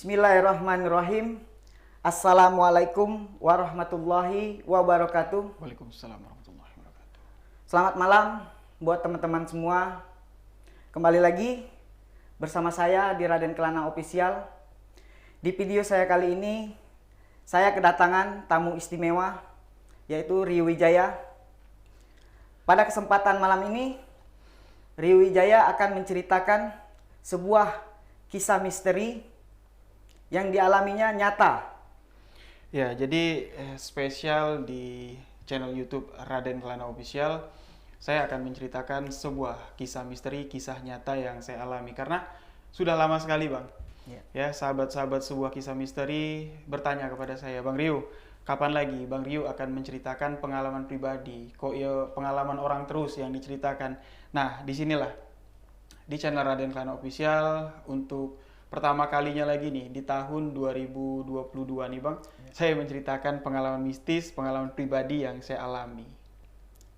Bismillahirrahmanirrahim. Assalamualaikum warahmatullahi wabarakatuh. Waalaikumsalam warahmatullahi wabarakatuh. Selamat malam buat teman-teman semua. Kembali lagi bersama saya di Raden Kelana Official. Di video saya kali ini, saya kedatangan tamu istimewa, yaitu Rio Wijaya. Pada kesempatan malam ini, Rio Wijaya akan menceritakan sebuah kisah misteri yang dialaminya nyata. Ya, jadi spesial di channel YouTube Raden Kelana Official, saya akan menceritakan sebuah kisah misteri, kisah nyata yang saya alami. Karena sudah lama sekali, Bang. Ya, sahabat-sahabat sebuah kisah misteri bertanya kepada saya, Bang Rio, kapan lagi Bang Rio akan menceritakan pengalaman pribadi? Kok ya pengalaman orang terus yang diceritakan? Nah, disinilah, di channel Raden Kelana Official, untuk pertama kalinya lagi nih di tahun 2022 nih Bang, saya menceritakan pengalaman mistis, pengalaman pribadi yang saya alami.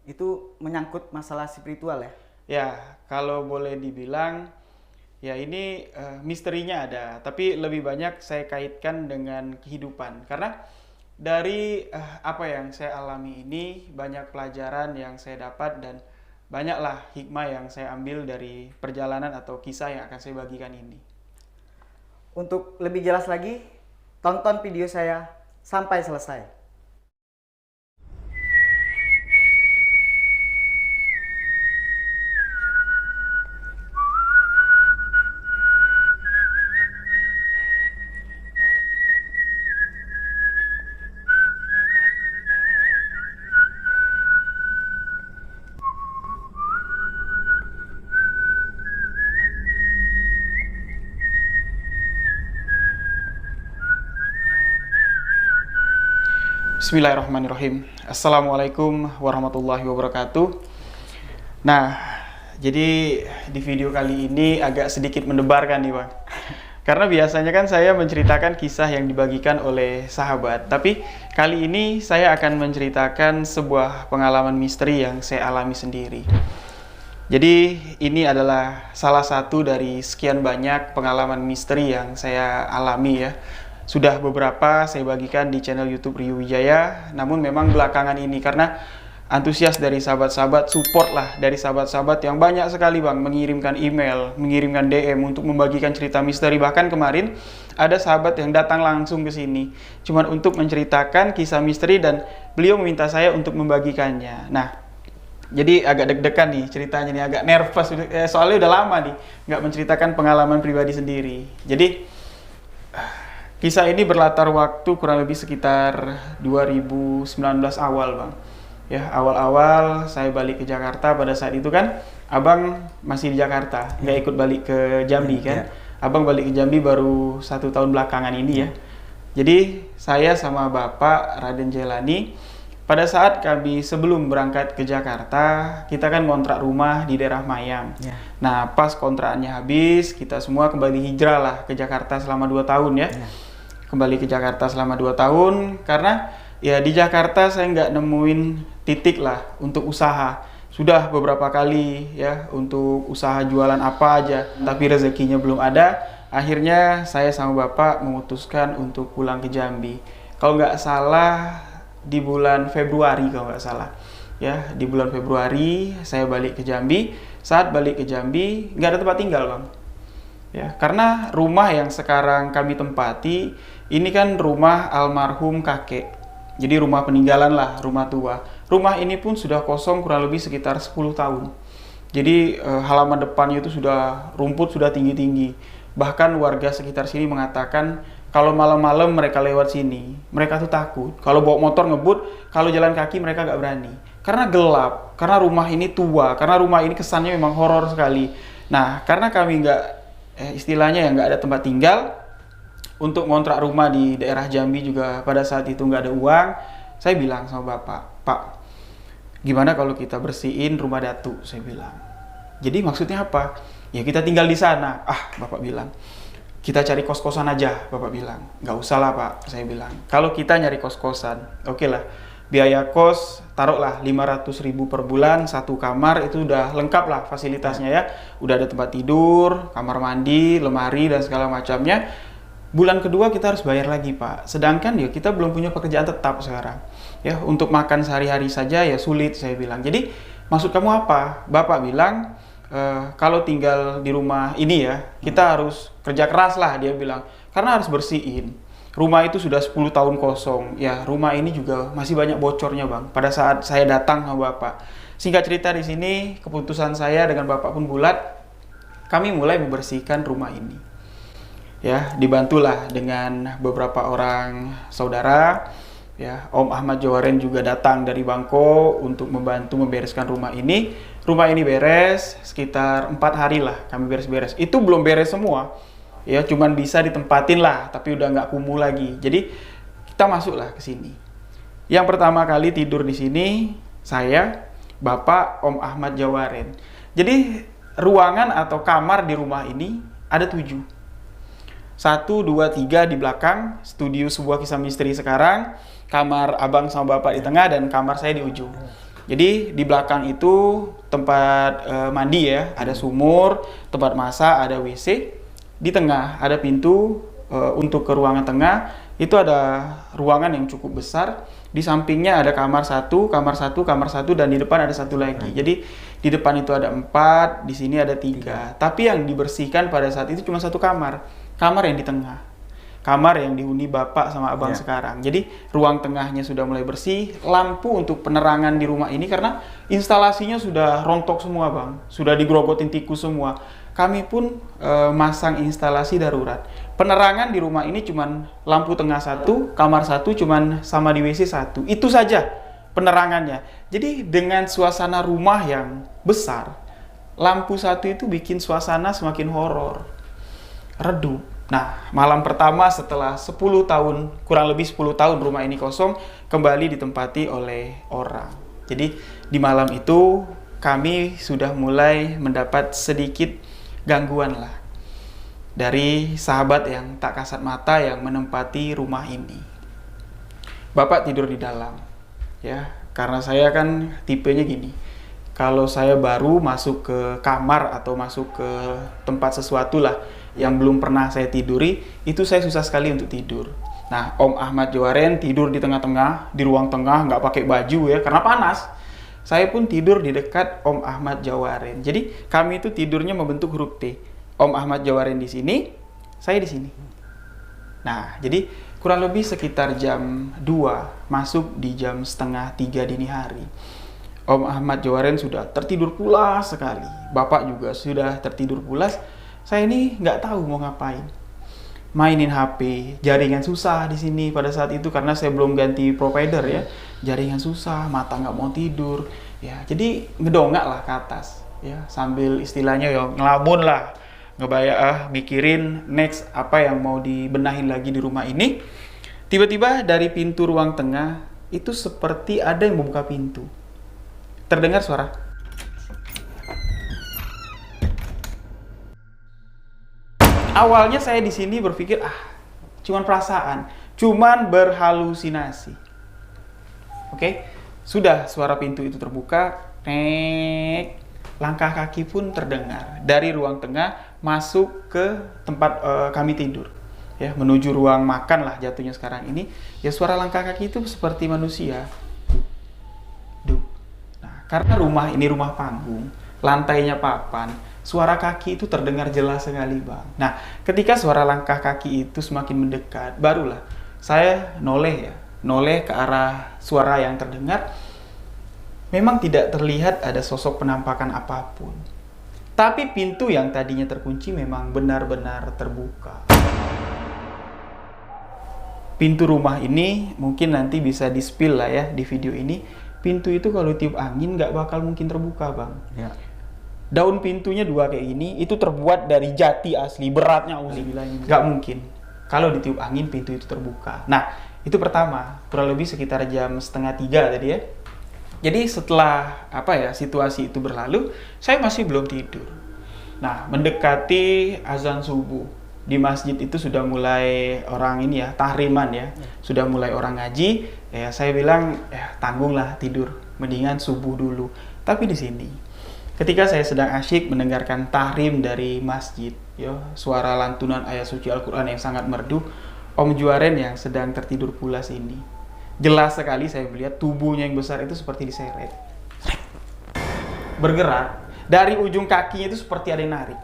Itu menyangkut masalah spiritual ya? Ya, kalau boleh dibilang, ya ini misterinya ada, tapi lebih banyak saya kaitkan dengan kehidupan. Karena dari apa yang saya alami ini, banyak pelajaran yang saya dapat dan banyaklah hikmah yang saya ambil dari perjalanan atau kisah yang akan saya bagikan ini. Untuk lebih jelas lagi, tonton video saya sampai selesai. Bismillahirrahmanirrahim. Assalamualaikum warahmatullahi wabarakatuh. Nah, jadi di video kali ini agak sedikit mendebarkan nih Bang. Karena biasanya kan saya menceritakan kisah yang dibagikan oleh sahabat. Tapi kali ini saya akan menceritakan sebuah pengalaman misteri yang saya alami sendiri. Jadi ini adalah salah satu dari sekian banyak pengalaman misteri yang saya alami ya. Sudah beberapa saya bagikan di channel YouTube Rio Wijaya, namun memang belakangan ini karena antusias dari sahabat-sahabat, support lah dari sahabat-sahabat yang banyak sekali Bang, mengirimkan email, mengirimkan DM untuk membagikan cerita misteri. Bahkan kemarin ada sahabat yang datang langsung ke sini cuman untuk menceritakan kisah misteri dan beliau meminta saya untuk membagikannya. Nah, jadi agak deg-degan nih ceritanya nih, agak nervous soalnya udah lama nih nggak menceritakan pengalaman pribadi sendiri. Jadi kisah ini berlatar waktu kurang lebih sekitar 2019 awal Bang. Ya, awal-awal saya balik ke Jakarta. Pada saat itu kan Abang masih di Jakarta, nggak ikut balik ke Jambi kan. Abang balik ke Jambi baru 1 tahun belakangan ini ya. Jadi saya sama Bapak Raden Jelani, pada saat kami sebelum berangkat ke Jakarta, kita kan kontrak rumah di daerah Mayang. Nah, pas kontraknya habis, kita semua kembali hijrah lah ke Jakarta selama 2 tahun ya. Kembali ke Jakarta selama 2 tahun karena ya di Jakarta saya nggak nemuin titik lah untuk usaha. Sudah beberapa kali ya untuk usaha jualan apa aja, tapi rezekinya belum ada. Akhirnya saya sama Bapak memutuskan untuk pulang ke Jambi. Kalau nggak salah di bulan Februari kalau nggak salah. Ya, di bulan Februari saya balik ke Jambi. Saat balik ke Jambi nggak ada tempat tinggal Bang. Ya, karena rumah yang sekarang kami tempati ini kan rumah almarhum kakek. Jadi rumah peninggalan lah, rumah tua. Rumah ini pun sudah kosong kurang lebih sekitar 10 tahun. Jadi halaman depannya itu sudah rumput sudah tinggi-tinggi. Bahkan warga sekitar sini mengatakan kalau malam-malam mereka lewat sini, mereka tuh takut. Kalau bawa motor ngebut, kalau jalan kaki mereka nggak berani. Karena gelap, karena rumah ini tua, karena rumah ini kesannya memang horor sekali. Nah, karena kami nggak istilahnya ya nggak ada tempat tinggal, untuk ngontrak rumah di daerah Jambi juga pada saat itu nggak ada uang. Saya bilang sama Bapak, Pak, gimana kalau kita bersihin rumah datu? Saya bilang. Jadi maksudnya apa? Ya kita tinggal di sana. Ah, Bapak bilang, kita cari kos-kosan aja. Bapak bilang, nggak usah lah Pak. Saya bilang, kalau kita nyari kos-kosan, oke lah. Biaya kos taruhlah 500.000 per bulan, 1 kamar itu udah lengkap lah fasilitasnya ya. Udah ada tempat tidur, kamar mandi, lemari dan segala macamnya. bulan kedua kita harus bayar lagi Pak. Sedangkan ya kita belum punya pekerjaan tetap sekarang. Ya, untuk makan sehari-hari saja ya sulit, saya bilang. Jadi maksud kamu apa? Bapak bilang kalau tinggal di rumah ini ya, kita harus kerja keras lah, dia bilang. Karena harus bersihin. Rumah itu sudah 10 tahun kosong. Ya, rumah ini juga masih banyak bocornya, Bang. Pada saat saya datang sama Bapak. Singkat cerita di sini, keputusan saya dengan Bapak pun bulat. Kami mulai membersihkan rumah ini. Ya, dibantulah dengan beberapa orang saudara. Ya, Om Ahmad Jawaren juga datang dari Bangko untuk membantu membereskan rumah ini. Rumah ini beres sekitar 4 hari lah kami beres-beres. Itu belum beres semua. Ya, cuman bisa ditempatin lah, tapi udah nggak kumuh lagi. Jadi kita masuklah ke sini. Yang pertama kali tidur di sini saya, Bapak, Om Ahmad Jawaren. Jadi ruangan atau kamar di rumah ini ada 7. 1, 2, 3 di belakang, studio sebuah kisah misteri sekarang, kamar abang sama bapak di tengah, dan kamar saya di ujung. Jadi di belakang itu tempat mandi ya, ada sumur, tempat masak, ada WC. Di tengah ada pintu untuk ke ruangan tengah, itu ada ruangan yang cukup besar. Di sampingnya ada kamar satu, dan di depan ada satu lagi. Jadi di depan itu ada 4, di sini ada 3. Tapi yang dibersihkan pada saat itu cuma satu kamar yang di tengah. Kamar yang dihuni bapak sama abang sekarang. Jadi ruang tengahnya sudah mulai bersih. Lampu untuk penerangan di rumah ini karena instalasinya sudah rontok semua bang. Sudah digrogotin tikus semua. Kami pun masang instalasi darurat. Penerangan di rumah ini cuman lampu tengah 1, kamar 1 cuman sama di WC 1. Itu saja penerangannya. Jadi dengan suasana rumah yang besar, lampu 1 itu bikin suasana semakin horor. Redup. Nah, malam pertama setelah 10 tahun, kurang lebih 10 tahun rumah ini kosong, kembali ditempati oleh orang. Jadi di malam itu kami sudah mulai mendapat sedikit gangguan lah dari sahabat yang tak kasat mata yang menempati rumah ini. Bapak tidur di dalam, ya, karena saya kan tipenya gini. Kalau saya baru masuk ke kamar atau masuk ke tempat sesuatu lah yang belum pernah saya tiduri, itu saya susah sekali untuk tidur. Nah, Om Ahmad Jawaren tidur di tengah-tengah, di ruang tengah, nggak pakai baju ya, karena panas. Saya pun tidur di dekat Om Ahmad Jawaren. Jadi kami itu tidurnya membentuk huruf T. Om Ahmad Jawaren di sini, saya di sini. Nah, jadi kurang lebih sekitar jam 2, masuk di jam setengah 3 dini hari. Om Ahmad Jawaren sudah tertidur pulas sekali. Bapak juga sudah tertidur pulas. Saya ini nggak tahu mau ngapain. Mainin HP, jaringan susah di sini pada saat itu karena saya belum ganti provider ya. Jaringan susah, mata nggak mau tidur. Ya, jadi ngedongak lah ke atas. Ya, sambil istilahnya ya ngelamun lah. Mikirin next apa yang mau dibenahin lagi di rumah ini. Tiba-tiba dari pintu ruang tengah itu seperti ada yang membuka pintu. Terdengar suara. Awalnya saya di sini berpikir, cuman perasaan, cuman berhalusinasi. Oke, sudah suara pintu itu terbuka, langkah kaki pun terdengar dari ruang tengah masuk ke tempat kami tidur. Ya, menuju ruang makan lah jatuhnya sekarang ini. Ya, suara langkah kaki itu seperti manusia. Nah, karena rumah ini rumah panggung, lantainya papan, suara kaki itu terdengar jelas sekali bang. Nah, ketika suara langkah kaki itu semakin mendekat, barulah saya noleh ke arah suara yang terdengar. Memang tidak terlihat ada sosok penampakan apapun. Tapi pintu yang tadinya terkunci memang benar-benar terbuka. Pintu rumah ini mungkin nanti bisa di-spill lah ya di video ini. Pintu itu kalau tiup angin nggak bakal mungkin terbuka bang. Ya. Daun pintunya 2 kayak gini, itu terbuat dari jati asli, beratnya nggak mungkin. Kalau ditiup angin pintu itu terbuka. Nah, itu pertama, kurang lebih sekitar jam 2:30 tadi ya. Jadi setelah situasi itu berlalu, saya masih belum tidur. Nah, mendekati azan subuh di masjid itu sudah mulai orang ini ya, tahriman ya, sudah mulai orang ngaji. Ya, saya bilang tanggunglah tidur, mendingan subuh dulu. Tapi di sini ketika saya sedang asyik mendengarkan tahrim dari masjid, ya, suara lantunan ayat suci Al-Quran yang sangat merdu. Om Juaren yang sedang tertidur pulas ini, jelas sekali saya melihat tubuhnya yang besar itu seperti diseret, bergerak dari ujung kakinya itu seperti ada yang narik.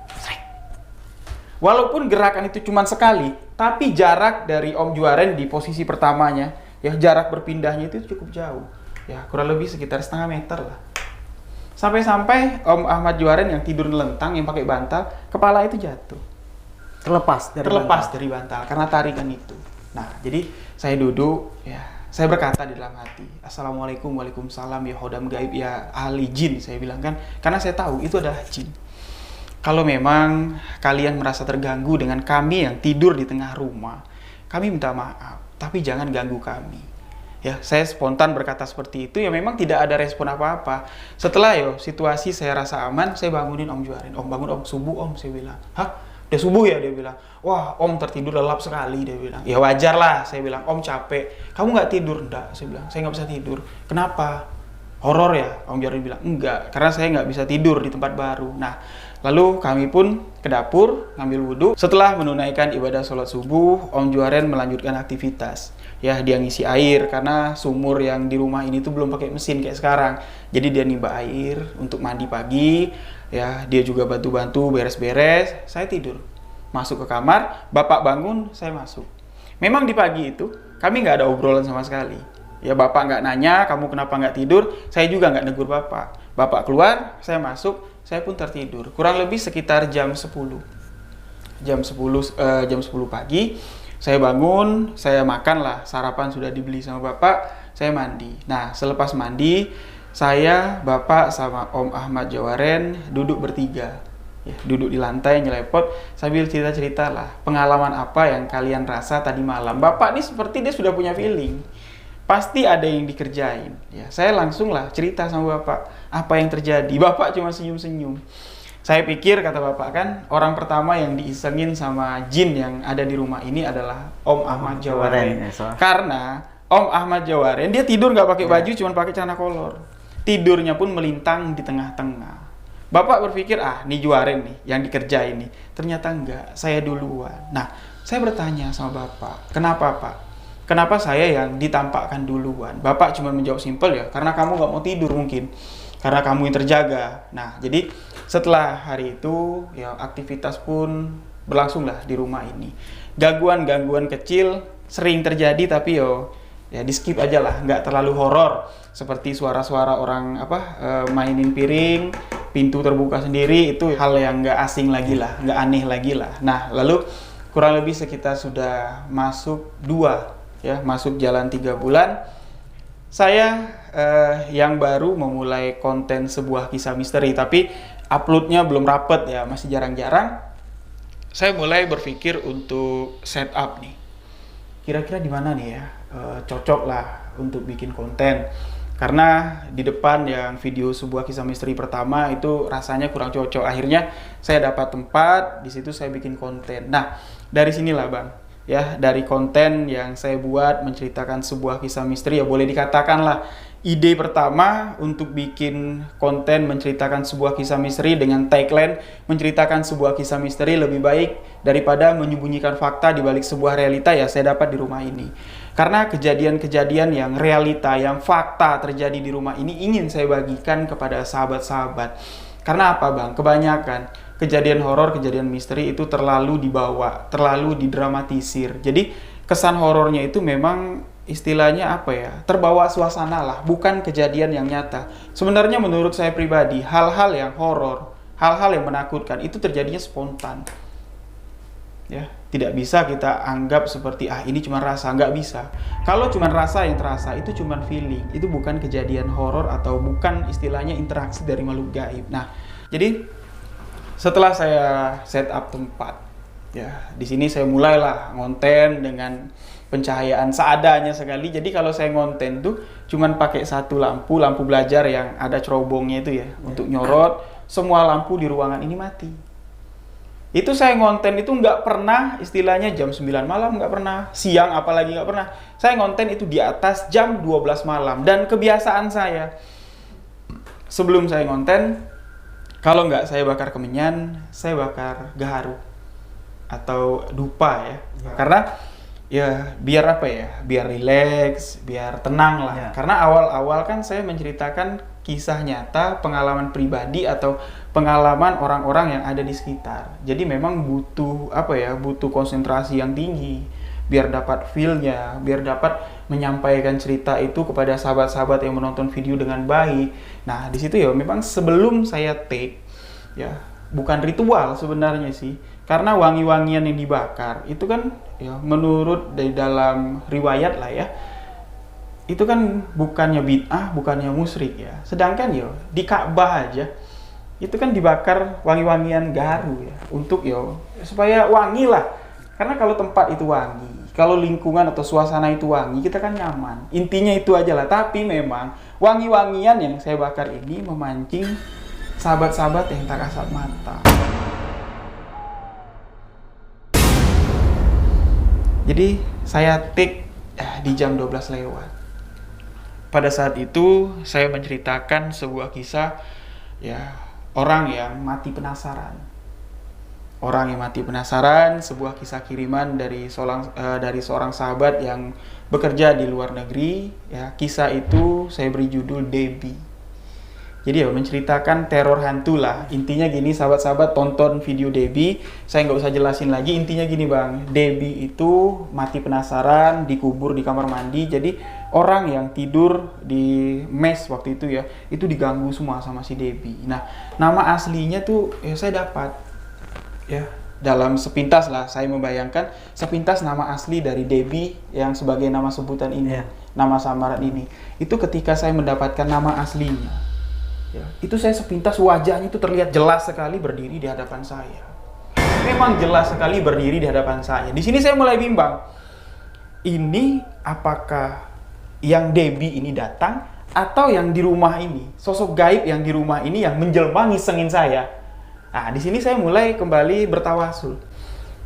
Walaupun gerakan itu cuma sekali, tapi jarak dari Om Juaren di posisi pertamanya, ya, jarak berpindahnya itu cukup jauh, ya, kurang lebih sekitar setengah meter lah. Sampai-sampai Om Ahmad Juaren yang tidur nelentang, yang pakai bantal, kepala itu jatuh. Terlepas Dari bantal karena tarikan itu. Nah, jadi saya duduk, ya, saya berkata di dalam hati, Assalamualaikum, waalaikumsalam, ya hodam gaib, ya ahli jin, saya bilang kan, karena saya tahu itu adalah jin. Kalau memang kalian merasa terganggu dengan kami yang tidur di tengah rumah, kami minta maaf, tapi jangan ganggu kami. Ya, saya spontan berkata seperti itu, ya memang tidak ada respon apa-apa. Setelah situasi saya rasa aman, saya bangunin Om Juaren. Om, bangun Om, subuh Om, saya bilang. Hah? Udah subuh ya? Dia bilang. Wah, Om tertidur lelap sekali, dia bilang. Ya wajar lah, saya bilang. Om capek. Kamu nggak tidur? Enggak, saya bilang. Saya nggak bisa tidur. Kenapa? Horor ya? Om Juaren bilang. Enggak, karena saya nggak bisa tidur di tempat baru. Nah, lalu kami pun ke dapur, ngambil wudhu. Setelah menunaikan ibadah sholat subuh, Om Juaren melanjutkan aktivitas. Ya, dia ngisi air, karena sumur yang di rumah ini tuh belum pakai mesin kayak sekarang. Jadi dia nimba air untuk mandi pagi. Ya, dia juga bantu-bantu beres-beres. Saya tidur. Masuk ke kamar, Bapak bangun, saya masuk. Memang di pagi itu, kami nggak ada obrolan sama sekali. Ya, Bapak nggak nanya, kamu kenapa nggak tidur? Saya juga nggak negur Bapak. Bapak keluar, saya masuk, saya pun tertidur. Kurang lebih sekitar jam 10. Jam 10 pagi, saya bangun, saya makan lah, sarapan sudah dibeli sama Bapak, saya mandi. Nah, selepas mandi, saya, Bapak, sama Om Ahmad Juaren duduk bertiga. Ya, duduk di lantai, nyelepot, sambil cerita-cerita lah, pengalaman apa yang kalian rasa tadi malam. Bapak ini seperti dia sudah punya feeling. Pasti ada yang dikerjain. Ya, saya langsung lah cerita sama Bapak apa yang terjadi. Bapak cuma senyum-senyum. Saya pikir, kata Bapak kan, orang pertama yang diisengin sama jin yang ada di rumah ini adalah Om Ahmad Juaren. Karena Om Ahmad Juaren dia tidur nggak pakai baju, cuma pakai celana kolor. Tidurnya pun melintang di tengah-tengah. Bapak berpikir, nih Juaren nih yang dikerjain nih. Ternyata enggak, saya duluan. Nah, saya bertanya sama Bapak, kenapa Pak? Kenapa saya yang ditampakkan duluan? Bapak cuma menjawab simpel, ya, karena kamu nggak mau tidur mungkin. Karena kamu yang terjaga. Nah, jadi setelah hari itu, ya, aktivitas pun berlangsung lah di rumah ini. Gangguan-gangguan kecil sering terjadi, tapi ya di skip aja lah, nggak terlalu horor. Seperti suara-suara orang mainin piring, pintu terbuka sendiri, itu hal yang nggak asing lagi lah, nggak aneh lagi lah. Nah, lalu kurang lebih sekitar sudah masuk masuk jalan 3 bulan, saya yang baru memulai konten sebuah kisah misteri, tapi uploadnya belum rapet ya, masih jarang-jarang. Saya mulai berpikir untuk setup nih. Kira-kira di mana nih ya cocok lah untuk bikin konten. Karena di depan yang video sebuah kisah misteri pertama itu rasanya kurang cocok. Akhirnya saya dapat tempat, di situ saya bikin konten. Nah, dari sinilah Bang, ya, dari konten yang saya buat menceritakan sebuah kisah misteri, ya boleh dikatakan lah ide pertama untuk bikin konten menceritakan sebuah kisah misteri dengan tagline menceritakan sebuah kisah misteri lebih baik daripada menyembunyikan fakta di balik sebuah realita, ya saya dapat di rumah ini. Karena kejadian-kejadian yang realita, yang fakta terjadi di rumah ini ingin saya bagikan kepada sahabat-sahabat. Karena apa Bang? Kebanyakan kejadian horor, kejadian misteri itu terlalu dibawa, terlalu didramatisir. Jadi kesan horornya itu memang istilahnya terbawa suasana lah, bukan kejadian yang nyata. Sebenarnya menurut saya pribadi, hal-hal yang horor, hal-hal yang menakutkan itu terjadinya spontan. Ya, tidak bisa kita anggap seperti ini cuma rasa, nggak bisa. Kalau cuma rasa yang terasa itu cuma feeling, itu bukan kejadian horor atau bukan istilahnya interaksi dari makhluk gaib. Nah, jadi setelah saya setup tempat, ya di sini saya mulailah ngonten dengan pencahayaan seadanya sekali. Jadi kalau saya ngonten tuh cuman pakai satu lampu belajar yang ada cerobongnya itu ya, untuk nyorot. Semua lampu di ruangan ini mati. Itu saya ngonten itu nggak pernah istilahnya jam 9 malam, nggak pernah siang, apalagi nggak pernah. Saya ngonten itu di atas jam 12 malam. Dan kebiasaan saya, sebelum saya ngonten, kalau nggak saya bakar kemenyan, saya bakar gaharu. atau dupa ya. Karena ya biar apa ya, biar rileks, biar tenang lah. Karena awal-awal kan saya menceritakan kisah nyata, pengalaman pribadi atau pengalaman orang-orang yang ada di sekitar. Jadi memang butuh apa ya, butuh konsentrasi yang tinggi biar dapat feel-nya, biar dapat menyampaikan cerita itu kepada sahabat-sahabat yang menonton video dengan baik. Nah, di situ ya memang sebelum saya take ya, bukan ritual sebenarnya sih. Karena wangi-wangian yang dibakar itu kan ya menurut dari dalam riwayat lah ya, itu kan bukannya bid'ah, bukannya musyrik ya. Sedangkan ya di Ka'bah aja itu kan dibakar wangi-wangian garu ya, untuk ya supaya wangi lah. Karena kalau tempat itu wangi, kalau lingkungan atau suasana itu wangi, kita kan nyaman. Intinya itu aja lah. Tapi memang wangi-wangian yang saya bakar ini memancing sahabat-sahabat yang tak kasat mata. Jadi saya take di jam 12 lewat. Pada saat itu saya menceritakan sebuah kisah ya, orang yang mati penasaran. Orang yang mati penasaran, sebuah kisah kiriman dari seorang sahabat yang bekerja di luar negeri ya. Kisah itu saya beri judul Debbie. Jadi ya menceritakan teror hantu lah. Intinya gini sahabat-sahabat, tonton video Debbie. Saya nggak usah jelasin lagi. Intinya gini bang, Debbie itu mati penasaran, dikubur di kamar mandi. Jadi orang yang tidur di mes waktu itu ya, itu diganggu semua sama si Debbie. Nah, nama aslinya tuh ya saya dapat ya, dalam sepintas lah saya membayangkan sepintas nama asli dari Debbie yang sebagai nama sebutan ini, nama samaran ini. Itu ketika saya mendapatkan nama aslinya ya, itu saya sepintas wajahnya itu terlihat jelas sekali berdiri di hadapan saya. Memang jelas sekali berdiri di hadapan saya. Di sini saya mulai bimbang. Ini apakah yang Debbie ini datang atau yang di rumah ini, sosok gaib yang di rumah ini yang menjelma ngisengin saya. Nah, di sini saya mulai kembali bertawasul.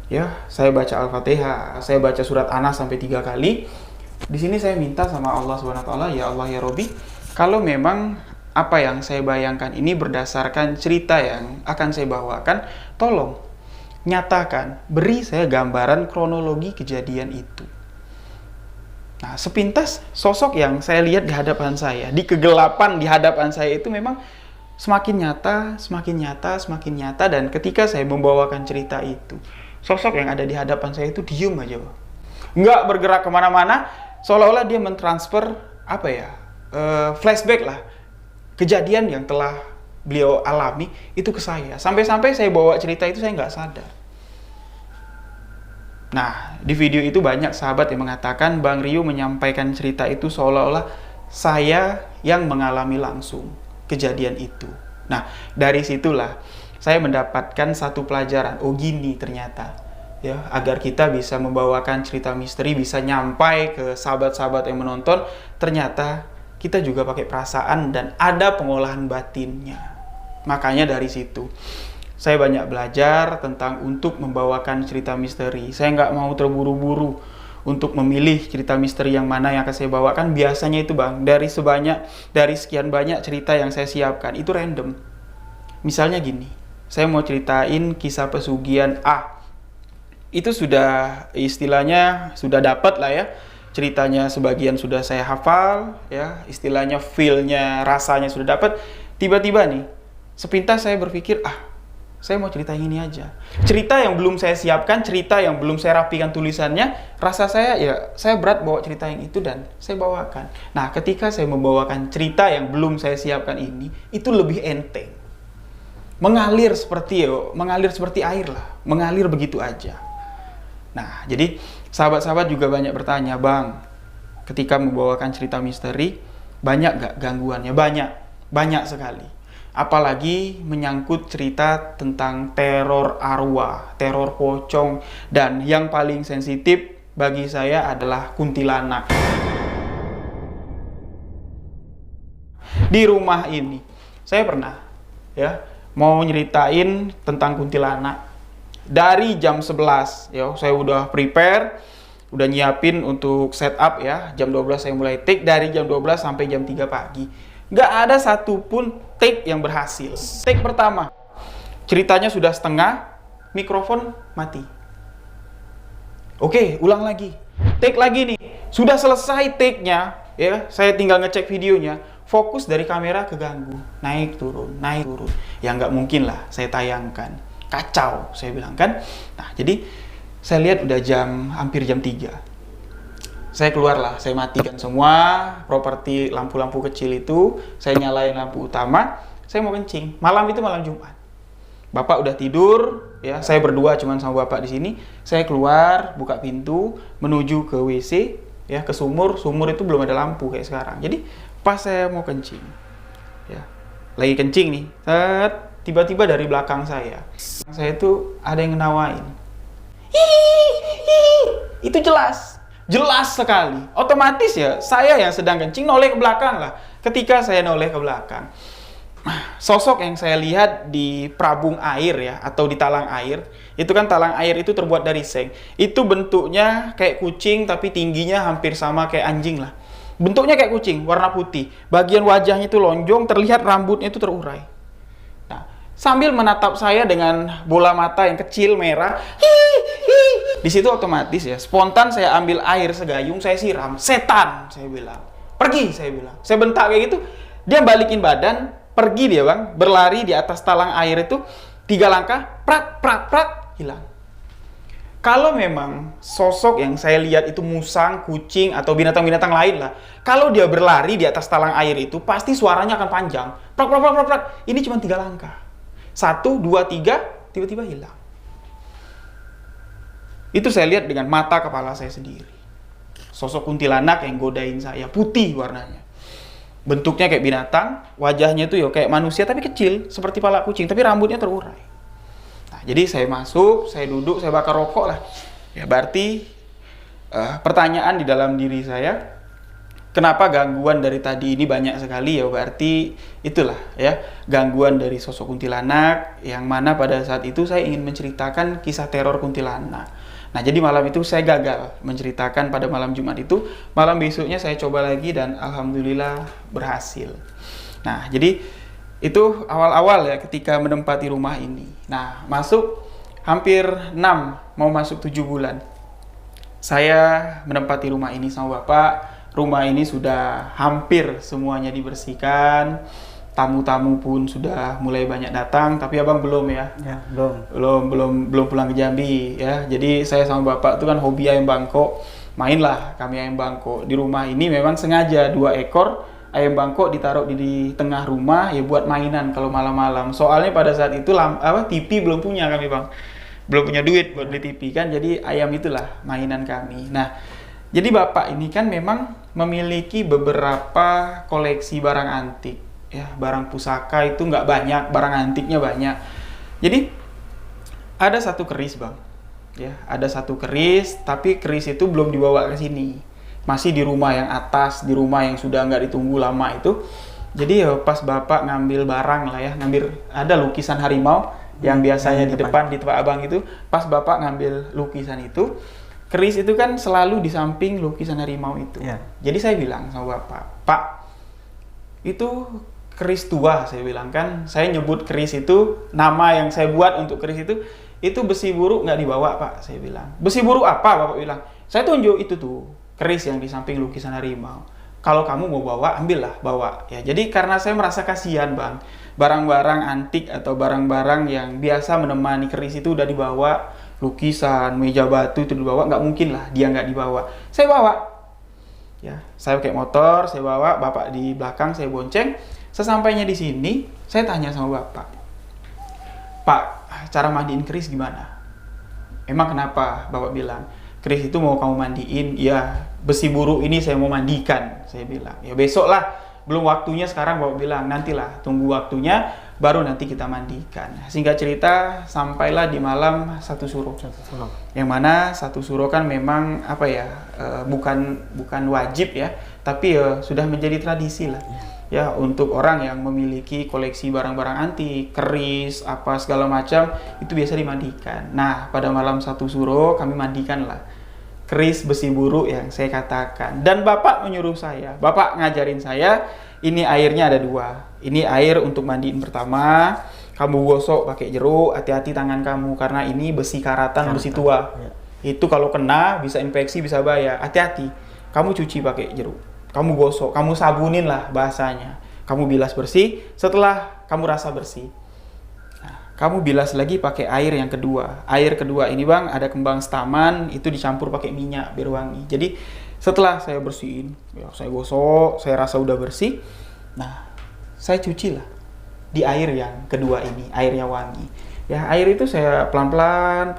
Ya, saya baca Al-Fatihah, saya baca surat Anas sampai 3 kali. Di sini saya minta sama Allah SWT, ya Allah ya Robbi, kalau memang apa yang saya bayangkan ini berdasarkan cerita yang akan saya bawakan, tolong nyatakan, beri saya gambaran kronologi kejadian itu. Nah, sepintas sosok yang saya lihat di hadapan saya, di kegelapan di hadapan saya itu memang semakin nyata, semakin nyata, semakin nyata. Dan ketika saya membawakan cerita itu, sosok yang ada di hadapan saya itu diem aja, nggak bergerak kemana-mana, seolah-olah dia mentransfer apa ya, flashback lah, kejadian yang telah beliau alami itu ke saya. Sampai-sampai saya bawa cerita itu saya nggak sadar. Nah, di video itu banyak sahabat yang mengatakan Bang Rio menyampaikan cerita itu seolah-olah saya yang mengalami langsung kejadian itu. Nah, dari situlah saya mendapatkan satu pelajaran. Oh gini ternyata ya, agar kita bisa membawakan cerita misteri, bisa nyampai ke sahabat-sahabat yang menonton, ternyata kita juga pakai perasaan dan ada pengolahan batinnya. Makanya dari situ saya banyak belajar tentang untuk membawakan cerita misteri. Saya nggak mau terburu-buru untuk memilih cerita misteri yang mana yang akan saya bawakan. Biasanya itu bang, dari sekian banyak cerita yang saya siapkan, itu random. Misalnya gini, saya mau ceritain kisah pesugihan A. Itu sudah istilahnya sudah dapat lah ya. Ceritanya sebagian sudah saya hafal ya, istilahnya feel-nya, rasanya sudah dapat. Tiba-tiba nih, sepintas saya berpikir, saya mau cerita yang ini aja. Cerita yang belum saya siapkan, cerita yang belum saya rapikan tulisannya, rasa saya ya, saya berat bawa cerita yang itu dan saya bawakan. Nah, ketika saya membawakan cerita yang belum saya siapkan ini, itu lebih enteng. Mengalir seperti air lah, mengalir begitu aja. Nah, jadi sahabat-sahabat juga banyak bertanya, Bang, ketika membawakan cerita misteri, banyak gak gangguannya? Banyak sekali. Apalagi menyangkut cerita tentang teror arwah, teror pocong, dan yang paling sensitif bagi saya adalah kuntilanak. Di rumah ini, saya pernah ya mau nyeritain tentang kuntilanak. Dari jam 11 ya, saya udah prepare, udah nyiapin untuk setup ya. Jam 12 saya mulai take, dari jam 12 sampai jam 3 pagi. Nggak ada satupun take yang berhasil. Take pertama, ceritanya sudah setengah, mikrofon mati. Oke, ulang lagi. Take lagi nih. Sudah selesai take-nya, ya. Saya tinggal ngecek videonya. Fokus dari kamera keganggu. Naik turun, naik turun. Ya nggak mungkin lah saya tayangkan. Kacau, saya bilang kan. Nah, jadi saya lihat udah hampir jam 3. Saya keluar lah, saya matikan semua properti lampu-lampu kecil itu. Saya nyalain lampu utama. Saya mau kencing. Malam itu malam Jumat. Bapak udah tidur, ya. Saya berdua cuman sama bapak di sini. Saya keluar, buka pintu, menuju ke WC, ya, ke sumur. Sumur itu belum ada lampu kayak sekarang. Jadi pas saya mau kencing, ya, lagi kencing nih, tiba-tiba dari belakang saya itu ada yang ngenawain. Hihihi. Itu jelas sekali. Otomatis ya, saya yang sedang kencing noleh ke belakang lah. Ketika saya noleh ke belakang, sosok yang saya lihat di perabung air ya, atau di talang air, itu kan talang air itu terbuat dari seng. Itu bentuknya kayak kucing tapi tingginya hampir sama kayak anjing lah. Bentuknya kayak kucing, warna putih. Bagian wajahnya itu lonjong, terlihat rambutnya itu terurai. Nah, sambil menatap saya dengan bola mata yang kecil merah, di situ otomatis ya, spontan saya ambil air segayung, saya siram. Setan, saya bilang. Pergi, saya bilang. Saya bentak kayak gitu, dia balikin badan, pergi dia bang, berlari di atas talang air itu 3 langkah, prak, hilang. Kalau memang sosok yang saya lihat itu musang, kucing, atau binatang-binatang lain lah, kalau dia berlari di atas talang air itu, pasti suaranya akan panjang. Prak. Ini cuma 3 langkah. 1, 2, 3, tiba-tiba hilang. Itu saya lihat dengan mata kepala saya sendiri. Sosok kuntilanak yang godain saya, putih warnanya. Bentuknya kayak binatang, wajahnya itu ya kayak manusia tapi kecil, seperti pala kucing, tapi rambutnya terurai. Nah, jadi saya masuk, saya duduk, saya bakar rokok lah. Ya berarti pertanyaan di dalam diri saya, kenapa gangguan dari tadi ini banyak sekali? Ya berarti itulah ya, gangguan dari sosok kuntilanak, yang mana pada saat itu saya ingin menceritakan kisah teror kuntilanak. Nah, jadi malam itu saya gagal menceritakan pada malam Jumat itu. Malam besoknya saya coba lagi dan alhamdulillah berhasil. Nah, jadi itu awal-awal ya ketika menempati rumah ini. Nah, masuk hampir 6, mau masuk 7 bulan. Saya menempati rumah ini sama Bapak. Rumah ini sudah hampir semuanya dibersihkan. Tamu-tamu pun sudah mulai banyak datang, tapi abang belum ya? Ya, Belum pulang ke Jambi ya. Jadi saya sama bapak itu kan hobi ayam bangkok, mainlah kami ayam bangkok. Di rumah ini memang sengaja 2 ekor ayam bangkok ditaruh di tengah rumah ya buat mainan kalau malam-malam. Soalnya pada saat itu TV belum punya kami bang, belum punya duit buat beli TV kan. Jadi ayam itulah mainan kami. Nah, jadi bapak ini kan memang memiliki beberapa koleksi barang antik. Ya, barang pusaka itu nggak banyak, barang antiknya banyak. Jadi ada satu keris bang, ya ada satu keris, tapi keris itu belum dibawa ke sini, masih di rumah yang atas, di rumah yang sudah nggak ditunggu lama itu. Jadi ya pas bapak ngambil barang lah ya, ada lukisan harimau yang biasanya di depan di tempat abang itu. Pas bapak ngambil lukisan itu, keris itu kan selalu di samping lukisan harimau itu. Ya. Jadi saya bilang sama bapak, Pak, itu keris tua, saya bilang kan. Saya nyebut keris itu, nama yang saya buat untuk keris itu besi buruk nggak dibawa Pak, saya bilang. Besi buruk apa? Bapak bilang. Saya tunjuk itu tuh, keris yang di samping lukisan harimau. Kalau kamu mau bawa, ambillah, bawa. Ya, jadi karena saya merasa kasihan bang, barang-barang antik atau barang-barang yang biasa menemani keris itu udah dibawa, lukisan, meja batu itu dibawa, nggak mungkin lah dia nggak dibawa. Saya bawa. Ya, saya pakai motor, saya bawa, bapak di belakang, saya bonceng. Sesampainya di sini, saya tanya sama bapak, Pak, cara mandiin keris gimana? Emang kenapa? Bapak bilang, keris itu mau kamu mandiin, ya besi buruk ini saya mau mandikan, saya bilang. Ya besok lah, belum waktunya sekarang. Bapak bilang, nantilah, tunggu waktunya, baru nanti kita mandikan. Singkat cerita, sampailah di malam satu suro. Yang mana satu suro kan memang apa ya, bukan wajib ya, tapi sudah menjadi tradisi lah. Ya, untuk orang yang memiliki koleksi barang-barang antik, keris, apa segala macam, itu biasa dimandikan. Nah, pada malam satu suro kami mandikan lah keris besi buruk yang saya katakan. Dan bapak menyuruh saya, bapak ngajarin saya, ini airnya ada 2. Ini air untuk mandiin pertama, kamu gosok pakai jeruk, hati-hati tangan kamu karena ini besi karatan, besi tua. Ya. Itu kalau kena bisa infeksi, bisa bahaya. Hati-hati. Kamu cuci pakai jeruk. Kamu gosok, kamu sabunin lah bahasanya. Kamu bilas bersih, setelah kamu rasa bersih. Nah, kamu bilas lagi pakai air yang kedua. Air kedua ini bang, ada kembang setaman, itu dicampur pakai minyak biar wangi. Jadi setelah saya bersihin, ya, saya gosok, saya rasa udah bersih. Nah, saya cuci lah di air yang kedua ini, airnya wangi. Ya, air itu saya pelan-pelan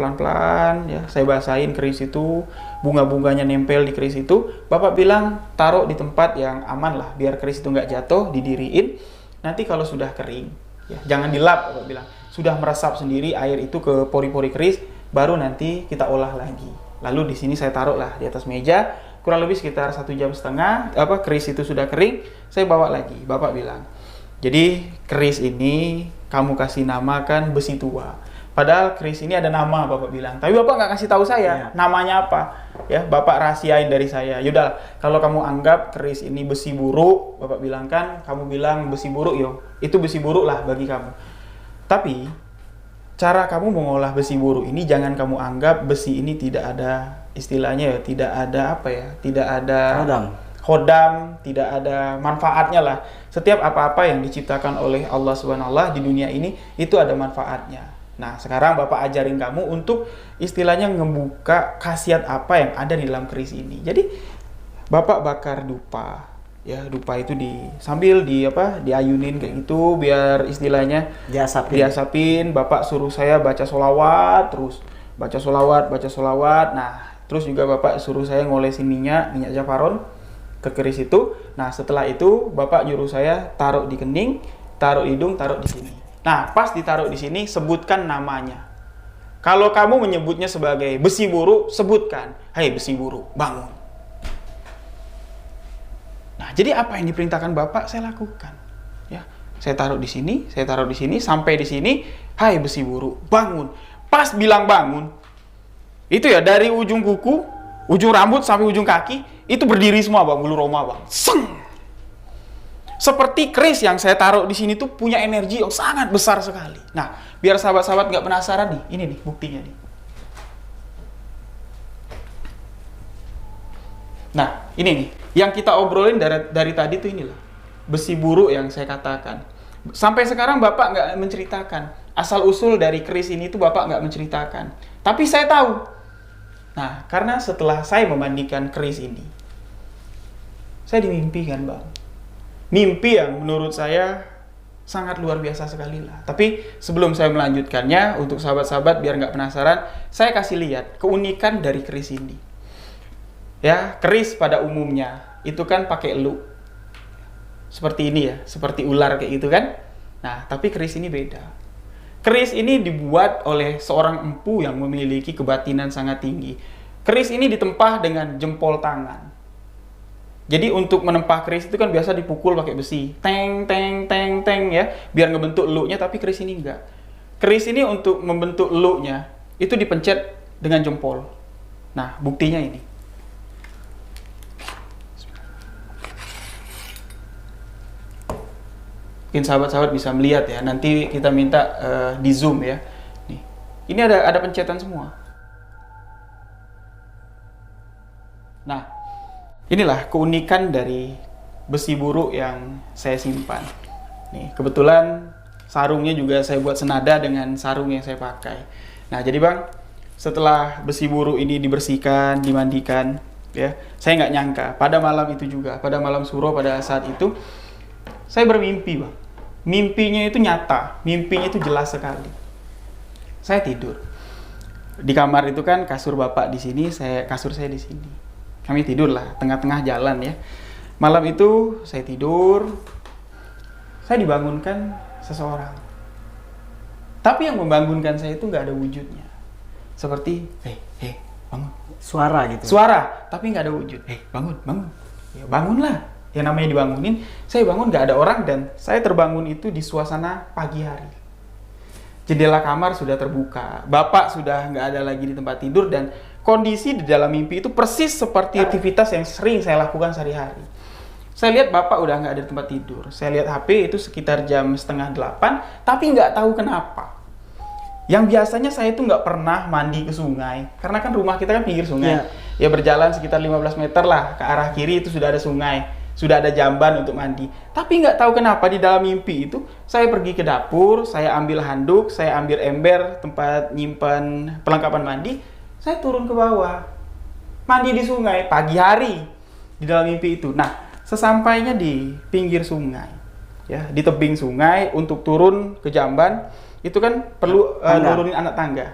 ya, saya basahin keris itu, bunga-bunganya nempel di keris itu. Bapak bilang taruh di tempat yang aman lah, biar keris itu nggak jatuh, didiriin. Nanti kalau sudah kering, ya jangan dilap, Bapak bilang. Sudah meresap sendiri air itu ke pori-pori keris, baru nanti kita olah lagi. Lalu di sini saya taruh lah di atas meja, kurang lebih sekitar 1,5 jam. Keris itu sudah kering, saya bawa lagi. Bapak bilang, jadi keris ini kamu kasih namakan besi tua. Padahal keris ini ada nama, Bapak bilang. Tapi Bapak nggak kasih tahu saya namanya apa. Ya, Bapak rahasiain dari saya. Yaudah, kalau kamu anggap keris ini besi buruk, Bapak bilang kan, kamu bilang besi buruk, yo, itu besi buruk lah bagi kamu. Tapi cara kamu mengolah besi buruk ini jangan kamu anggap besi ini tidak ada istilahnya ya, tidak ada apa ya, tidak ada khodam, tidak ada manfaatnya lah. Setiap apa-apa yang diciptakan oleh Allah SWT di dunia ini itu ada manfaatnya. Nah, sekarang Bapak ajarin kamu untuk istilahnya ngebuka khasiat apa yang ada di dalam keris ini. Jadi Bapak bakar dupa. Ya, dupa itu sambil diayunin kayak gitu biar istilahnya diasapin. Bapak suruh saya baca sholawat terus. Baca sholawat. Nah, terus juga Bapak suruh saya ngolesin minyak zafaron ke keris itu. Nah, setelah itu Bapak nyuruh saya taruh di kening, taruh hidung, taruh di sini. Nah, pas ditaruh di sini sebutkan namanya. Kalau kamu menyebutnya sebagai besi buruk, sebutkan, "Hai besi buruk, bangun." Nah, jadi apa yang diperintahkan Bapak saya lakukan. Ya, saya taruh di sini, sampai di sini, "Hai besi buruk, bangun." Pas bilang bangun, itu ya dari ujung kuku, ujung rambut sampai ujung kaki itu berdiri semua bang, bulu roma bang. Seng. Seperti keris yang saya taruh di sini tuh punya energi yang sangat besar sekali. Nah, biar sahabat-sahabat nggak penasaran nih, ini nih buktinya nih. Nah, ini nih yang kita obrolin dari tadi tuh inilah besi buruk yang saya katakan. Sampai sekarang Bapak nggak menceritakan asal usul dari keris ini tuh, Bapak nggak menceritakan. Tapi saya tahu. Nah, karena setelah saya memandikan keris ini, saya dimimpikan bang. Mimpi yang menurut saya sangat luar biasa sekali lah. Tapi sebelum saya melanjutkannya, untuk sahabat-sahabat biar nggak penasaran, saya kasih lihat keunikan dari keris ini. Ya, keris pada umumnya itu kan pakai elu. Seperti ini ya, seperti ular kayak gitu kan. Nah, tapi keris ini beda. Keris ini dibuat oleh seorang empu yang memiliki kebatinan sangat tinggi. Keris ini ditempah dengan jempol tangan. Jadi untuk menempah keris itu kan biasa dipukul pakai besi. Teng, teng, teng, teng ya. Biar ngebentuk eluknya, tapi keris ini enggak. Keris ini untuk membentuk eluknya, itu dipencet dengan jempol. Nah, buktinya ini. Mungkin sahabat-sahabat bisa melihat ya. Nanti kita minta di zoom ya. Nih. Ini ada pencetan semua. Nah, inilah keunikan dari besi buruk yang saya simpan. Nih, kebetulan sarungnya juga saya buat senada dengan sarung yang saya pakai. Nah, jadi bang, setelah besi buruk ini dibersihkan, dimandikan, ya, saya nggak nyangka pada malam itu juga, pada malam suro pada saat itu, saya bermimpi bang. Mimpinya itu nyata, mimpinya itu jelas sekali. Saya tidur di kamar itu kan kasur Bapak di sini, kasur saya di sini. Kami tidur lah, tengah-tengah jalan ya. Malam itu saya tidur, saya dibangunkan seseorang. Tapi yang membangunkan saya itu nggak ada wujudnya. Seperti, hei, bangun. Suara gitu. Suara, tapi nggak ada wujud. Hei, bangun. Ya, bangunlah. Yang namanya dibangunin, saya bangun nggak ada orang dan saya terbangun itu di suasana pagi hari. Jendela kamar sudah terbuka, Bapak sudah nggak ada lagi di tempat tidur dan kondisi di dalam mimpi itu persis seperti aktivitas yang sering saya lakukan sehari-hari. Saya lihat Bapak udah nggak ada di tempat tidur. Saya lihat HP itu sekitar jam 7:30, tapi nggak tahu kenapa. Yang biasanya saya tuh nggak pernah mandi ke sungai, karena kan rumah kita kan pinggir sungai. Ya berjalan sekitar 15 meter lah ke arah kiri itu sudah ada sungai, sudah ada jamban untuk mandi. Tapi nggak tahu kenapa di dalam mimpi itu saya pergi ke dapur, saya ambil handuk, saya ambil ember tempat nyimpan perlengkapan mandi, saya turun ke bawah, mandi di sungai pagi hari di dalam mimpi itu. Nah, sesampainya di pinggir sungai, ya di tebing sungai untuk turun ke jamban itu kan perlu nurunin anak tangga.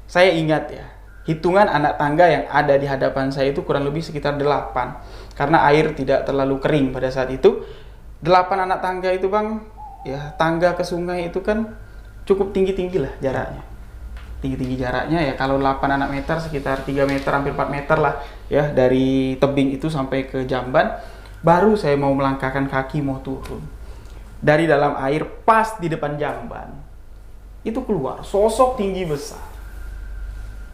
Saya ingat ya, hitungan anak tangga yang ada di hadapan saya itu kurang lebih sekitar 8. Karena air tidak terlalu kering pada saat itu. 8 anak tangga itu Bang, ya tangga ke sungai itu kan cukup tinggi-tinggi lah jaraknya. Tinggi-tinggi jaraknya ya, kalau 8 anak meter sekitar 3 meter, hampir 4 meter lah ya, dari tebing itu sampai ke jamban. Baru saya mau melangkahkan kaki mau turun. Dari dalam air pas di depan jamban, itu keluar sosok tinggi besar.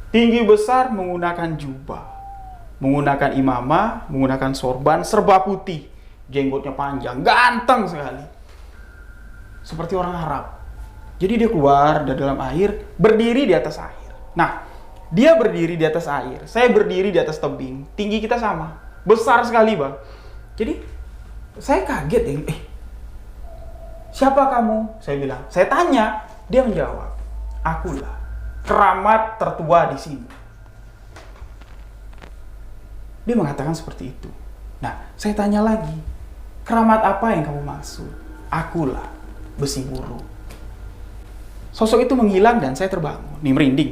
Tinggi besar menggunakan jubah, menggunakan imamah, menggunakan sorban, serba putih, jenggotnya panjang, ganteng sekali. Seperti orang Arab. Jadi dia keluar dari dalam air, berdiri di atas air. Nah, dia berdiri di atas air, saya berdiri di atas tebing. Tinggi kita sama, besar sekali Bang. Jadi, saya kaget ya, siapa kamu? Saya bilang, saya tanya. Dia menjawab, akulah keramat tertua di sini. Dia mengatakan seperti itu. Nah, saya tanya lagi, keramat apa yang kamu maksud? Akulah besi buru. Sosok itu menghilang dan saya terbangun, nih merinding.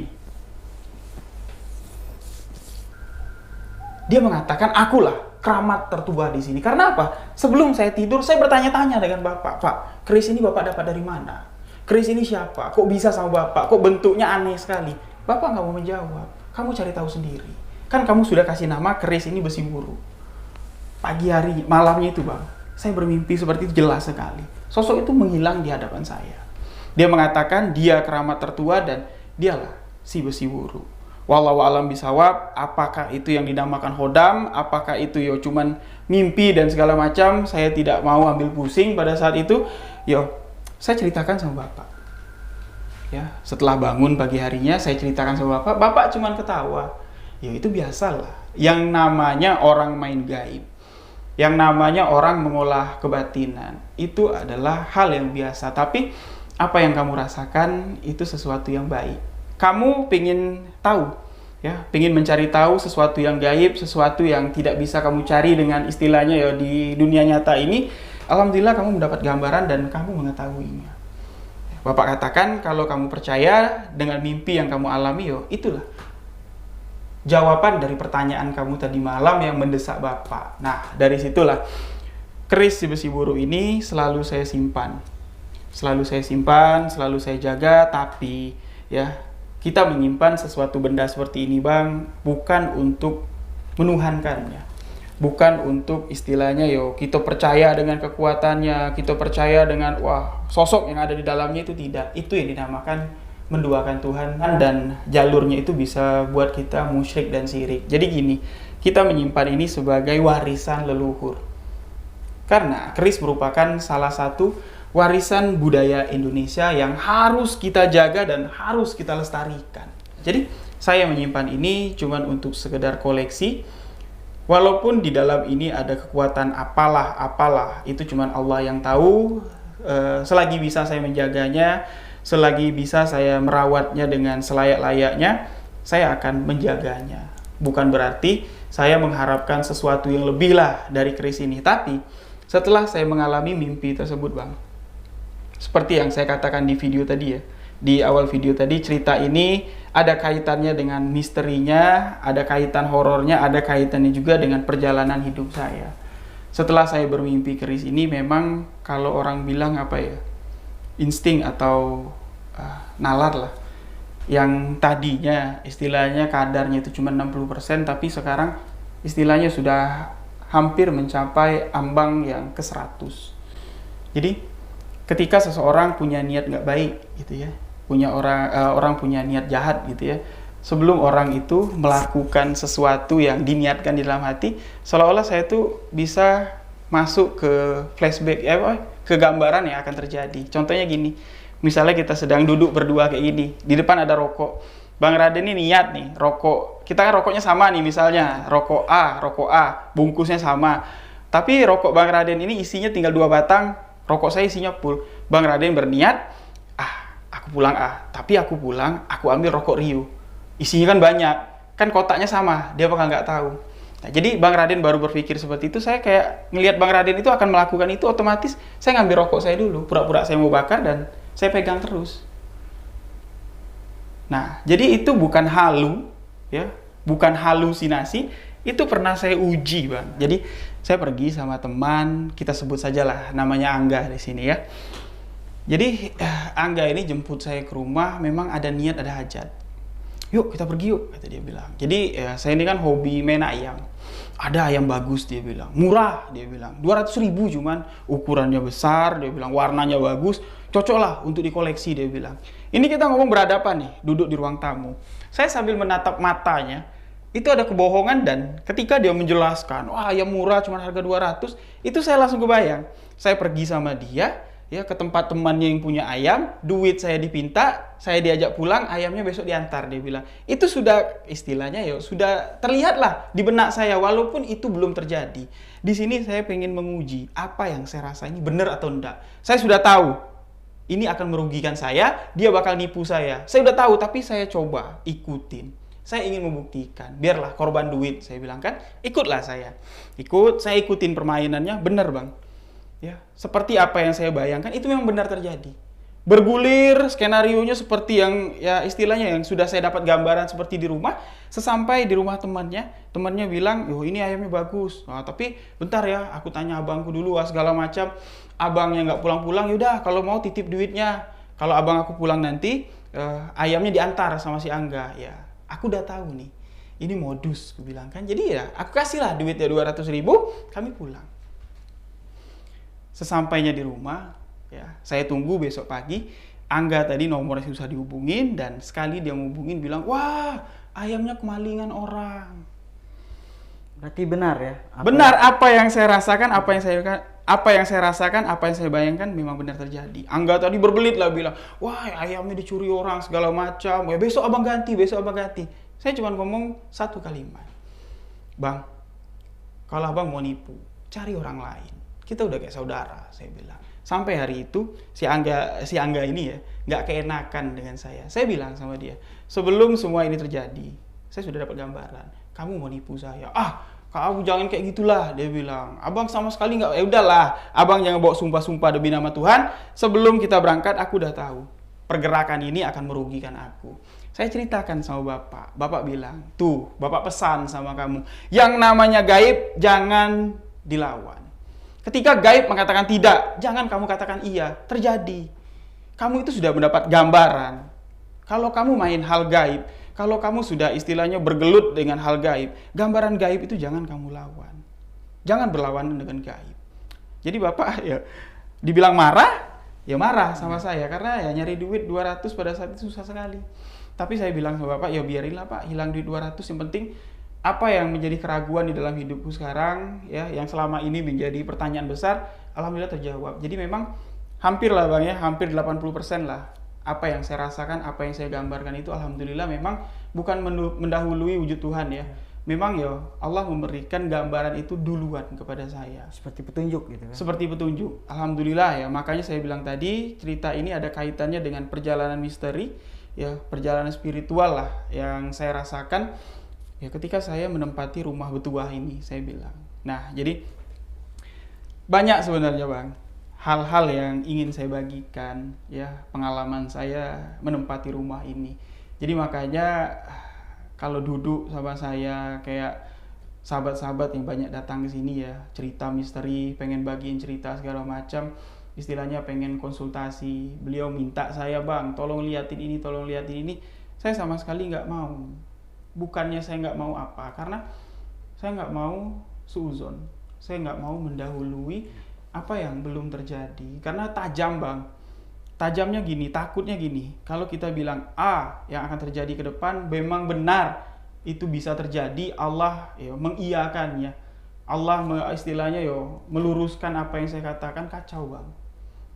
Dia mengatakan, akulah keramat tertua di sini. Karena apa? Sebelum saya tidur, saya bertanya-tanya dengan Bapak, Pak, keris ini Bapak dapat dari mana? Keris ini siapa? Kok bisa sama Bapak? Kok bentuknya aneh sekali? Bapak nggak mau menjawab. Kamu cari tahu sendiri. Kan kamu sudah kasih nama keris ini besi buru. Pagi hari, malamnya itu Bang, saya bermimpi seperti itu jelas sekali. Sosok itu menghilang di hadapan saya. Dia mengatakan dia keramat tertua dan dialah si besi buru. Wallahu alam bisawab, apakah itu yang dinamakan hodam, apakah itu yo cuman mimpi dan segala macam, saya tidak mau ambil pusing pada saat itu. Yo, saya ceritakan sama Bapak. Ya, setelah bangun pagi harinya saya ceritakan sama Bapak. Bapak cuman ketawa. Ya itu biasalah. Yang namanya orang main gaib, yang namanya orang mengolah kebatinan, itu adalah hal yang biasa. Tapi apa yang kamu rasakan itu sesuatu yang baik. Kamu pengen tahu, ya, pengen mencari tahu sesuatu yang gaib, sesuatu yang tidak bisa kamu cari dengan istilahnya ya di dunia nyata ini. Alhamdulillah kamu mendapat gambaran dan kamu mengetahuinya. Bapak katakan kalau kamu percaya dengan mimpi yang kamu alami, yo itulah jawaban dari pertanyaan kamu tadi malam yang mendesak Bapak. Nah, dari situlah keris si besi buru ini selalu saya simpan. Selalu saya simpan, selalu saya jaga, tapi ya kita menyimpan sesuatu benda seperti ini Bang, bukan untuk menuhankannya. Bukan untuk istilahnya yo kita percaya dengan kekuatannya, kita percaya dengan wah sosok yang ada di dalamnya, itu tidak. Itu yang dinamakan menduakan Tuhan dan jalurnya itu bisa buat kita musyrik dan syirik. Jadi gini, kita menyimpan ini sebagai warisan leluhur. Karena keris merupakan salah satu warisan budaya Indonesia yang harus kita jaga dan harus kita lestarikan. Jadi saya menyimpan ini cuman untuk sekedar koleksi. Walaupun di dalam ini ada kekuatan apalah, itu cuman Allah yang tahu. Selagi bisa saya menjaganya, selagi bisa saya merawatnya dengan selayak-layaknya, saya akan menjaganya. Bukan berarti saya mengharapkan sesuatu yang lebih lah dari keris ini. Tapi setelah saya mengalami mimpi tersebut Bang, seperti yang saya katakan di video tadi ya, di awal video tadi, cerita ini ada kaitannya dengan misterinya, ada kaitan horornya, ada kaitannya juga dengan perjalanan hidup saya. Setelah saya bermimpi keris ini, memang kalau orang bilang apa ya, insting atau nalar lah. Yang tadinya istilahnya kadarnya itu cuma 60%, tapi sekarang istilahnya sudah hampir mencapai ambang yang ke 100. Jadi ketika seseorang punya niat nggak baik gitu ya, orang punya niat jahat gitu ya, sebelum orang itu melakukan sesuatu yang diniatkan di dalam hati, seolah-olah saya tuh bisa masuk ke flashback ke gambaran yang akan terjadi. Contohnya gini, Misalnya kita sedang duduk berdua kayak gini, di depan ada rokok. Bang Raden ini niat nih, rokok. Kita kan rokoknya sama nih misalnya, rokok A, bungkusnya sama. Tapi rokok Bang Raden ini isinya tinggal 2 batang, rokok saya isinya full. Bang Raden berniat, aku pulang tapi aku pulang, aku ambil rokok Rio. Isinya kan banyak, kan kotaknya sama, dia bakal nggak tahu. Nah, jadi Bang Raden baru berpikir seperti itu, saya kayak ngelihat Bang Raden itu akan melakukan itu, otomatis saya ngambil rokok saya dulu, pura-pura saya mau bakar dan saya pegang terus. Nah, jadi itu bukan halu, ya, bukan halusinasi, itu pernah saya uji, Bang. Jadi saya pergi sama teman, kita sebut sajalah namanya Angga di sini ya. Jadi Angga ini jemput saya ke rumah, memang ada niat, ada hajat. Yuk kita pergi yuk, kata dia bilang. Jadi saya ini kan hobi main ayam. Ada ayam bagus, dia bilang. Murah, dia bilang. 200.000 cuman, ukurannya besar, dia bilang. Warnanya bagus, cocok lah untuk dikoleksi, dia bilang. Ini kita ngomong berhadapan nih, duduk di ruang tamu. Saya sambil menatap matanya, itu ada kebohongan, dan ketika dia menjelaskan, wah ayam murah cuma harga 200, itu saya langsung kebayang. Saya pergi sama dia, ya, ke tempat temannya yang punya ayam, duit saya dipinta, saya diajak pulang, ayamnya besok diantar, dia bilang. Itu sudah istilahnya ya, sudah terlihat lah di benak saya, walaupun itu belum terjadi. Di sini saya pengen menguji apa yang saya rasa ini benar atau enggak. Saya sudah tahu ini akan merugikan saya, dia bakal nipu saya. Saya udah tahu, tapi saya coba ikutin. Saya ingin membuktikan, biarlah korban duit, saya bilang kan, ikutlah saya. Saya ikutin permainannya, benar Bang. Ya, seperti apa yang saya bayangkan itu memang benar terjadi. Bergulir skenarionya seperti yang ya istilahnya yang sudah saya dapat gambaran seperti di rumah. Sesampai di rumah temannya bilang, "Yo, ini ayamnya bagus." Nah, tapi bentar ya, aku tanya abangku dulu segala macam. Abangnya nggak pulang-pulang, yaudah kalau mau titip duitnya. Kalau abang aku pulang nanti ayamnya diantar sama si Angga. Ya, aku udah tahu nih. Ini modus, aku bilang kan. Jadi ya, aku kasihlah duitnya 200.000, kami pulang. Sesampainya di rumah, ya, saya tunggu besok pagi. Angga tadi nomornya susah dihubungin, dan sekali dia ngubungin bilang, wah ayamnya kemalingan orang. Berarti benar ya? Benar apa yang saya rasakan, apa yang saya bayangkan memang benar terjadi. Angga tadi berbelit lah bilang, wah ayamnya dicuri orang segala macam. Ya besok abang ganti. Saya cuma ngomong satu kalimat, Bang, kalau abang mau nipu, cari orang lain. Kita udah kayak saudara, saya bilang. Sampai hari itu si Angga ini ya nggak keenakan dengan saya. Saya bilang sama dia, sebelum semua ini terjadi, saya sudah dapat gambaran. Kamu mau nipu saya? Kamu jangan kayak gitulah, dia bilang. Abang sama sekali nggak. Ya udahlah, abang jangan bawa sumpah-sumpah demi nama Tuhan. Sebelum kita berangkat, aku udah tahu pergerakan ini akan merugikan aku. Saya ceritakan sama bapak. Bapak bilang, tuh, bapak pesan sama kamu, yang namanya gaib jangan dilawan. Ketika gaib mengatakan tidak, jangan kamu katakan iya, terjadi. Kamu itu sudah mendapat gambaran. Kalau kamu main hal gaib, kalau kamu sudah istilahnya bergelut dengan hal gaib, gambaran gaib itu jangan kamu lawan. Jangan berlawanan dengan gaib. Jadi bapak ya dibilang marah, ya marah sama saya. Karena ya nyari duit 200 pada saat itu susah sekali. Tapi saya bilang sama bapak, ya biarinlah pak, hilang duit 200, yang penting apa yang menjadi keraguan di dalam hidupku sekarang, ya, yang selama ini menjadi pertanyaan besar, alhamdulillah terjawab. Jadi memang hampir lah Bang ya, hampir 80% lah. Apa yang saya rasakan, apa yang saya gambarkan itu alhamdulillah memang bukan mendahului wujud Tuhan ya. Memang ya Allah memberikan gambaran itu duluan kepada saya. Seperti petunjuk gitu kan? Seperti petunjuk. Alhamdulillah ya, makanya saya bilang tadi, cerita ini ada kaitannya dengan perjalanan misteri, ya, perjalanan spiritual lah yang saya rasakan. Ya, ketika saya menempati rumah betuah ini, saya bilang. Nah, jadi banyak sebenarnya Bang, hal-hal yang ingin saya bagikan, ya, pengalaman saya menempati rumah ini. Jadi makanya kalau duduk sama saya, kayak sahabat-sahabat yang banyak datang ke sini ya, cerita misteri, pengen bagiin cerita segala macam, istilahnya pengen konsultasi. Beliau minta saya, Bang, tolong liatin ini, tolong liatin ini. Saya sama sekali nggak mau. Bukannya saya nggak mau apa, karena saya nggak mau suuzon, saya nggak mau mendahului apa yang belum terjadi, karena tajam Bang. Tajamnya gini, takutnya gini, kalau kita bilang A yang akan terjadi ke depan memang benar, itu bisa terjadi, Allah ya mengiyakannya, Allah istilahnya meluruskan apa yang saya katakan, kacau Bang.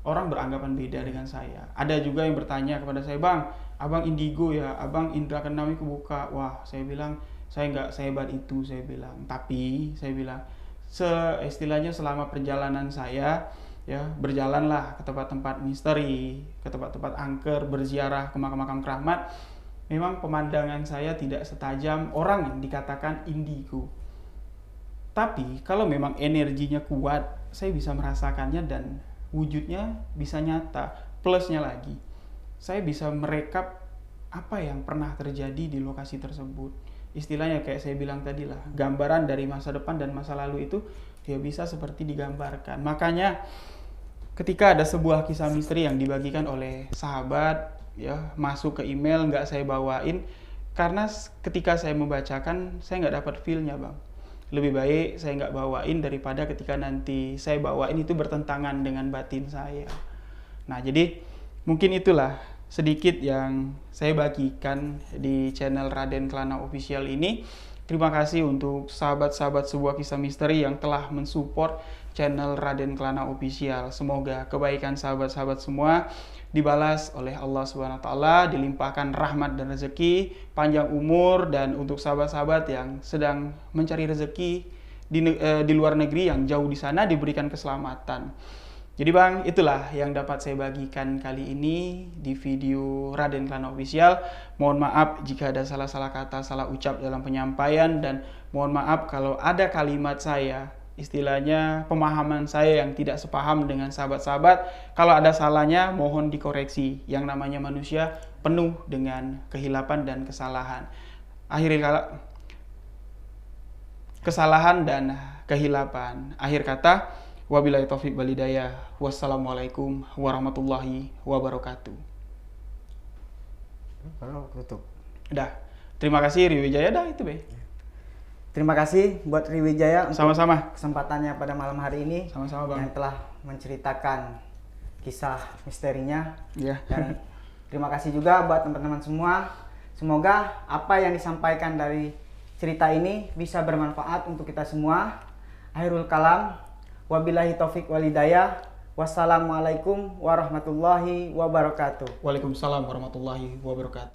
orang beranggapan beda dengan saya. Ada juga yang bertanya kepada saya, "Bang, abang indigo ya, abang indra keenam kebuka." Wah, saya bilang, saya nggak sehebat itu, saya bilang. Tapi saya bilang, istilahnya selama perjalanan saya, ya berjalanlah ke tempat-tempat misteri, ke tempat-tempat angker, berziarah ke makam-makam keramat. Memang pemandangan saya tidak setajam orang yang dikatakan indigo. Tapi kalau memang energinya kuat, saya bisa merasakannya dan wujudnya bisa nyata. Plusnya lagi, saya bisa merekap apa yang pernah terjadi di lokasi tersebut. Istilahnya kayak saya bilang tadi lah, gambaran dari masa depan dan masa lalu itu ya bisa seperti digambarkan. Makanya ketika ada sebuah kisah misteri yang dibagikan oleh sahabat, ya masuk ke email, nggak saya bawain, karena ketika saya membacakan saya nggak dapat feel-nya, Bang. Lebih baik saya nggak bawain daripada ketika nanti saya bawain itu bertentangan dengan batin saya. Nah, jadi mungkin itulah sedikit yang saya bagikan di channel Raden Kelana Official ini. Terima kasih untuk sahabat-sahabat sebuah kisah misteri yang telah mensupport channel Raden Kelana Official. Semoga kebaikan sahabat-sahabat semua dibalas oleh Allah Subhanahu wa taala, dilimpahkan rahmat dan rezeki, panjang umur, dan untuk sahabat-sahabat yang sedang mencari rezeki di luar negeri yang jauh di sana diberikan keselamatan. Jadi Bang, itulah yang dapat saya bagikan kali ini di video Raden Kelana Official. Mohon maaf jika ada salah-salah kata, salah ucap dalam penyampaian, dan mohon maaf kalau ada kalimat saya, istilahnya pemahaman saya yang tidak sepaham dengan sahabat-sahabat. Kalau ada salahnya mohon dikoreksi. Yang namanya manusia penuh dengan kehilapan dan kesalahan. Kesalahan dan kehilapan. Akhir kata, wabillahi taufiq wal hidayah. Wassalamualaikum warahmatullahi wabarakatuh. Tutup. Dah. Terima kasih Riwijaya, dah itu be. Terima kasih buat Riwijaya untuk Sama-sama. kesempatannya pada malam hari ini. Sama-sama Bang. Yang telah menceritakan kisah misterinya. Ya. Dan terima kasih juga buat teman-teman semua. Semoga apa yang disampaikan dari cerita ini bisa bermanfaat untuk kita semua. Akhirul kalam. Wabillahi taufiq wal hidayah. Wassalamualaikum warahmatullahi wabarakatuh. Waalaikumsalam warahmatullahi wabarakatuh.